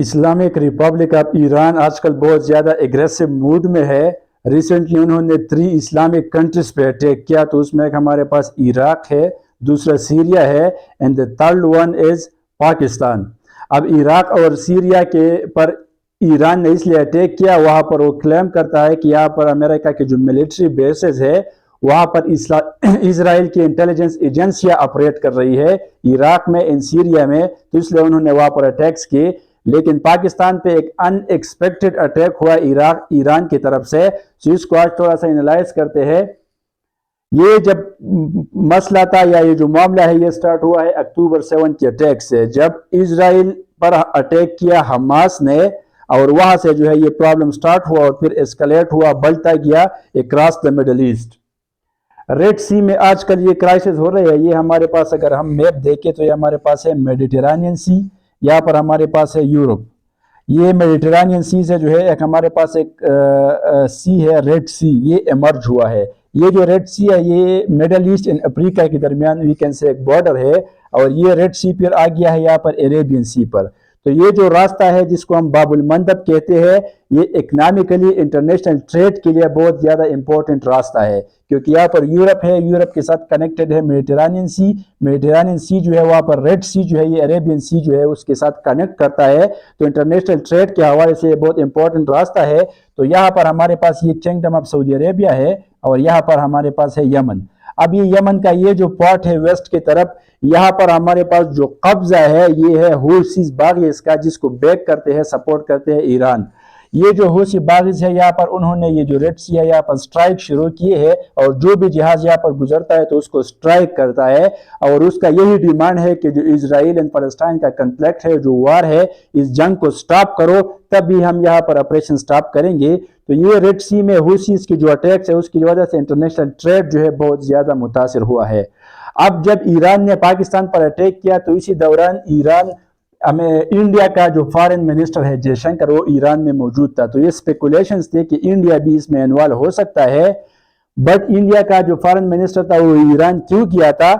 Islamic republic of Iran آج کل بہت زیادہ ایگریسو موڈ میں ہے۔ ریسنٹلی انہوں نے 3 اسلامک کنٹریز پہ اٹیک کیا، تو اس میں ایک ہمارے پاس عراق ہے، دوسرا سیریا ہے، and the third one is Pakistan. اب عراق اور سیریا کے پر ایران نے اس لیے اٹیک کیا، وہاں پر وہ کلیم کرتا ہے کہ یہاں پر امریکہ کے جو ملٹری بیسز ہے وہاں پر اسرائیل کی انٹیلیجنس ایجنسیاں آپریٹ کر رہی ہے عراق میں ان سیریا میں، تو اس لیے انہوں نے وہاں پر اٹیکس کی۔ لیکن پاکستان پہ ایک ان ایکسپیکٹڈ اٹیک ہوا ایران کی طرف سے، تو اس کو آج تھوڑا سا انالائز کرتے ہیں۔ یہ جب مسئلہ تھا یا یہ جو معاملہ ہے یہ سٹارٹ ہوا ہے اکتوبر 7 کے اٹیک سے، جب اسرائیل پر اٹیک کیا حماس نے، اور وہاں سے جو ہے یہ پرابلم سٹارٹ ہوا اور پھر اسکلیٹ ہوا، بڑھتا گیا across the Middle East. Red Sea میں آج کل یہ کرائسس ہو رہے ہیں۔ یہ ہمارے پاس اگر ہم میپ دیکھیں تو یہ ہمارے پاس ہے میڈیٹرانین سی، یہاں پر ہمارے پاس ہے یورپ۔ یہ میڈیٹرانین سی سے جو ہے ایک ہمارے پاس ایک سی ہے ریڈ سی، یہ ایمرج ہوا ہے۔ یہ جو ریڈ سی ہے یہ مڈل ایسٹ اینڈ افریقہ کے درمیان وی کین سے ایک بارڈر ہے، اور یہ ریڈ سی پھر آ گیا ہے یہاں پر عربین سی پر۔ تو یہ جو راستہ ہے جس کو ہم باب المندب کہتے ہیں، یہ اکنامکلی انٹرنیشنل ٹریڈ کے لیے بہت زیادہ امپورٹنٹ راستہ ہے، کیونکہ یہاں پر یورپ ہے، یورپ کے ساتھ کنیکٹڈ ہے میڈیٹرانین سی، میڈیٹرانین سی جو ہے وہاں پر ریڈ سی جو ہے یہ عربین سی جو ہے اس کے ساتھ کنیکٹ کرتا ہے، تو انٹرنیشنل ٹریڈ کے حوالے سے یہ بہت امپورٹنٹ راستہ ہے۔ تو یہاں پر ہمارے پاس یہ کنگڈم آف سعودی عربیہ ہے، اور یہاں پر ہمارے پاس ہے یمن۔ اب یہ یمن کا یہ جو پارٹ ہے ویسٹ کی طرف، یہاں پر ہمارے پاس جو قبضہ ہے یہ ہے حوثیز باغیز کا، جس کو بیک کرتے ہیں، سپورٹ کرتے ہیں ایران۔ یہ جو حوثی باغیز ہے یہاں پر انہوں نے یہ جو ریڈ سی ہے یہاں پر سٹرائک شروع کیے ہے، اور جو بھی جہاز یہاں پر گزرتا ہے تو اس کو سٹرائک کرتا ہے، اور اس کا یہی ڈیمانڈ ہے کہ جو اسرائیل اینڈ فلسطین کا کنفلکٹ ہے، جو وار ہے، اس جنگ کو سٹاپ کرو، تب بھی ہم یہاں پر آپریشن سٹاپ کریں گے۔ تو یہ ریڈ سی میں حوثیز کی جو اٹیکس ہے اس کی وجہ سے انٹرنیشنل ٹریڈ جو ہے بہت زیادہ متاثر ہوا ہے۔ اب جب ایران نے پاکستان پر اٹیک کیا تو اسی دوران انڈیا کا جو فارن منسٹر ہے جے شنکر، وہ ایران میں موجود تھا، تو یہ سپیکولیشنز تھے کہ انڈیا بھی اس میں انوالو ہو سکتا ہے۔ بٹ انڈیا کا جو فارن منسٹر تھا وہ ایران کیوں کیا تھا؟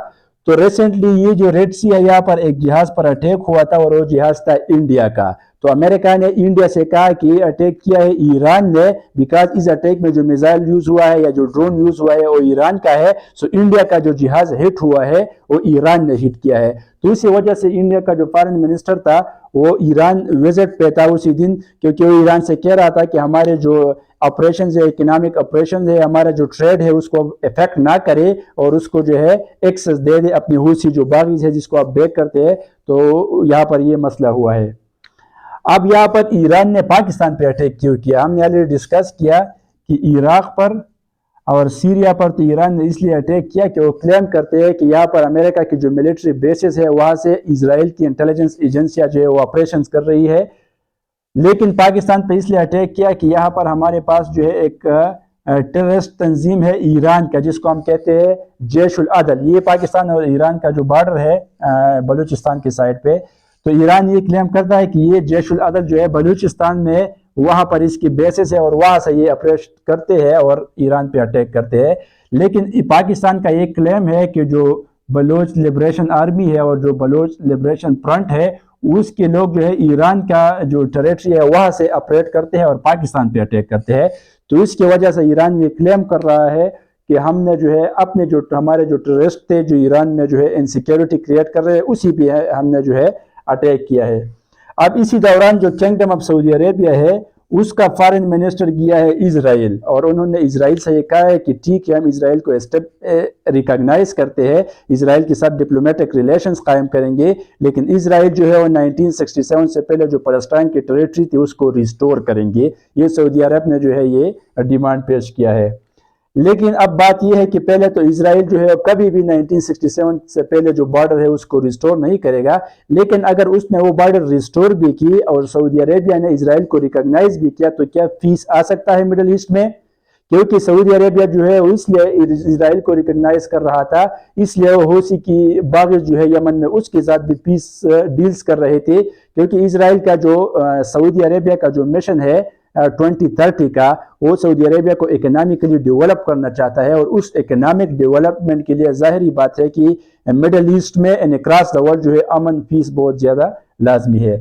تو ریسنٹلی یہ جو ریڈ سی ہے یہاں پر ایک جہاز پر اٹیک ہوا تھا، اور وہ جہاز تھا انڈیا کا۔ تو امریکہ نے انڈیا سے کہا کہ یہ اٹیک کیا ہے ایران نے، بیکاز اس اٹیک میں جو میزائل یوز ہوا ہے یا جو ڈرون یوز ہوا ہے وہ ایران کا ہے، سو انڈیا کا جو جہاز ہٹ ہوا ہے وہ ایران نے ہٹ کیا ہے۔ تو اسی وجہ سے انڈیا کا جو فارن منسٹر تھا وہ ایران وزٹ پہ تھا اسی دن، کیونکہ وہ ایران سے کہہ رہا تھا کہ ہمارے جو آپریشنز ہے، اکنامک آپریشنز ہے، ہمارا جو ٹریڈ ہے اس کو افیکٹ نہ کرے، اور اس کو جو ہے ایکسس دے دے اپنی حوثی جو باغیز ہے جس کو آپ بیک کرتے ہیں۔ تو یہاں پر یہ مسئلہ ہوا ہے۔ اب یہاں پر ایران نے پاکستان پہ اٹیک کیوں کیا؟ ہم نے آلریڈی ڈسکس کیا کہ عراق پر اور سیریا پر تو ایران نے اس لیے اٹیک کیا کہ وہ کلیم کرتے ہیں کہ یہاں پر امریکہ کی جو ملٹری بیسز ہے وہاں سے اسرائیل کی انٹیلیجنس ایجنسیاں جو ہے وہ آپریشنز کر رہی ہے۔ لیکن پاکستان پہ اس لیے اٹیک کیا کہ یہاں پر ہمارے پاس جو ہے ایک ٹیررسٹ تنظیم ہے ایران کا، جس کو ہم کہتے ہیں جیش العدل۔ یہ پاکستان اور ایران کا جو بارڈر ہے بلوچستان کی سائڈ پہ، تو ایران یہ کلیم کرتا ہے کہ یہ جیش العدل جو ہے بلوچستان میں وہاں پر اس کی بیسس ہے، اور وہاں سے یہ اپریشن کرتے ہیں اور ایران پہ اٹیک کرتے ہیں۔ لیکن پاکستان کا یہ کلیم ہے کہ جو بلوچ لبریشن آرمی ہے اور جو بلوچ لبریشن فرنٹ ہے، اس کے لوگ جو ہے ایران کا جو ٹریٹری ہے وہاں سے آپریٹ کرتے ہیں اور پاکستان پہ اٹیک کرتے ہیں۔ تو اس کی وجہ سے ایران یہ کلیم کر رہا ہے کہ ہم نے جو ہے اپنے جو ہمارے جو ٹیررسٹ تھے جو ایران میں جو ہے انسیکیورٹی کریٹ کر رہے ہیں، اسی پہ ہم نے جو ہے اٹیک کیا ہے۔ اب اسی دوران جو کنگڈم آف سعودی عربیہ ہے اس کا فارن منسٹر گیا ہے اسرائیل، اور انہوں نے اسرائیل سے یہ کہا ہے کہ ٹھیک ہے ہم اسرائیل کو ریکگنائز کرتے ہیں، اسرائیل کے ساتھ ڈپلومیٹک ریلیشنز قائم کریں گے، لیکن اسرائیل جو ہے وہ 1967 سے پہلے جو فلسطین کی ٹریٹری تھی اس کو ریسٹور کریں گے۔ یہ سعودی عرب نے جو ہے یہ ڈیمانڈ پیش کیا ہے۔ لیکن اب بات یہ ہے کہ پہلے تو اسرائیل جو ہے کبھی بھی 1967 سے پہلے جو بارڈر ہے اس کو ریسٹور نہیں کرے گا، لیکن اگر اس نے وہ بارڈر ریسٹور بھی کی اور سعودی عربیہ نے اسرائیل کو ریکگنائز بھی کیا، تو کیا پیس آ سکتا ہے مڈل ایسٹ میں؟ کیونکہ سعودی عربیہ جو ہے اس لیے اسرائیل کو ریکگنائز کر رہا تھا، اس لیے وہ حوثی کی باغیز جو ہے یمن میں اس کے ساتھ بھی پیس ڈیلز کر رہے تھے، کیونکہ اسرائیل کا جو سعودی عربیہ کا جو مشن ہے 2030 کا، وہ سعودی عربیہ کو اکنامکلی ڈیولپ کرنا چاہتا ہے، اور اس اکنامک ڈیولپمنٹ کے لیے ظاہری بات ہے کہ مڈل ایسٹ میں اینڈ اکراس دا ورلڈ جو ہے امن پیس بہت زیادہ لازمی ہے۔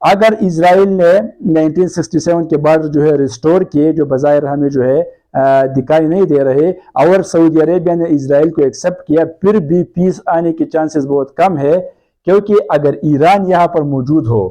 اگر اسرائیل نے 1967 کے بعد جو ہے ریسٹور کیے جو بظاہر ہمیں جو ہے دکھائی نہیں دے رہے اور سعودی عربیہ نے اسرائیل کو ایکسیپٹ کیا، پھر بھی پیس آنے کی چانسز بہت کم ہے، کیونکہ اگر ایران یہاں پر موجود ہو،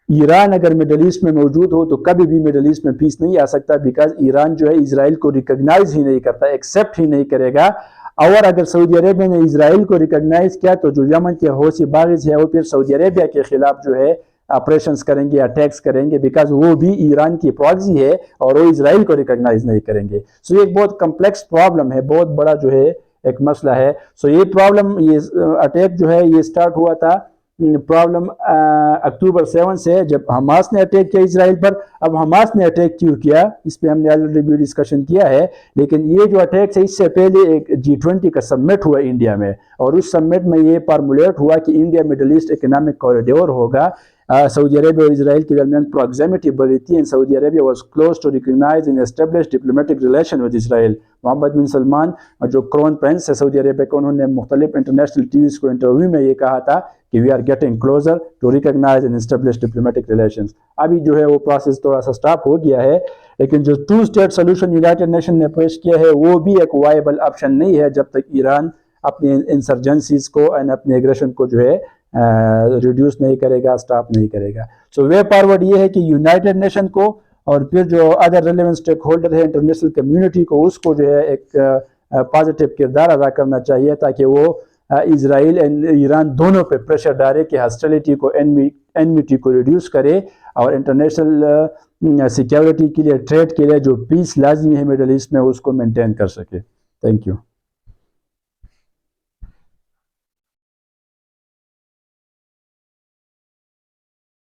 ایران اگر مڈل ایسٹ میں موجود ہو تو کبھی بھی مڈل ایسٹ میں پیس نہیں آ سکتا، بیکاز ایران جو ہے اسرائیل کو ریکگنائز ہی نہیں کرتا، ایکسیپٹ ہی نہیں کرے گا۔ اور اگر سعودی عربیہ نے اسرائیل کو ریکگنائز کیا تو جو یمن کے حوثی باغز ہے وہ پھر سعودی عربیہ کے خلاف جو ہے آپریشنز کریں گے، اٹیکس کریں گے، بیکاز وہ بھی ایران کی پراکسی ہے اور وہ اسرائیل کو ریکگنائز نہیں کریں گے۔ سو یہ ایک بہت کمپلیکس پرابلم ہے، بہت بڑا جو ہے ایک مسئلہ ہے۔ سو یہ پرابلم، یہ اٹیک جو ہے یہ سٹارٹ ہوا تھا پرابلم اکتوبر 7 سے، جب حماس نے اٹیک کیا اسرائیل پر۔ اب حماس نے اٹیک کیوں کیا اس پہ ہم نے آلریڈی بھی ڈسکشن کیا ہے، لیکن یہ جو اٹیک ہے اس سے پہلے ایک G20 کا سمٹ ہوا انڈیا میں، اور اس سمٹ میں یہ فارمولیٹ ہوا کہ India Middle East economic corridor ہوگا۔ سعودی عربیہ اور اسرائیل کے درمیان پراکزیمٹی بڑھی تھی، and Saudi Arabia was close to recognize and establish diplomatic relation with Israel۔ محمد بن سلمان جو کرون پرنس ہے سعودی عربیہ کے، انہوں نے مختلف انٹرنیشنل ٹیویز کو انٹرویو میں یہ کہا تھا کہ we are getting closer to recognize and establish diplomatic relations۔ ابھی جو ہے وہ پروسیس تھوڑا سا سٹاپ ہو گیا ہے، لیکن جو 2 اسٹیٹ سولوشن یونائٹڈ نیشن نے پیش کیا ہے وہ بھی ایک وائبل آپشن نہیں ہے جب تک ایران اپنی انسرجنسیز کو اور اپنے ایگریشن کو جو ہے ریڈیوس نہیں کرے گا، سٹاپ نہیں کرے گا۔ سو وے فارورڈ یہ ہے کہ یونائٹڈ نیشن کو اور پھر جو ادر ریلیونٹ اسٹیک ہولڈر ہے انٹرنیشنل کمیونٹی کو، اس کو جو ہے ایک پازیٹیو کردار ادا کرنا چاہیے تاکہ وہ اسرائیل اور ایران دونوں پہ پریشر ڈالے کہ ہاسٹیلٹی کو، انمیٹی کو ریڈیوس کرے، اور انٹرنیشنل سیکیورٹی کے لیے، ٹریڈ کے لیے جو پیس لازمی ہے مڈل ایسٹ میں اس کو مینٹین کر سکے۔ Thank you.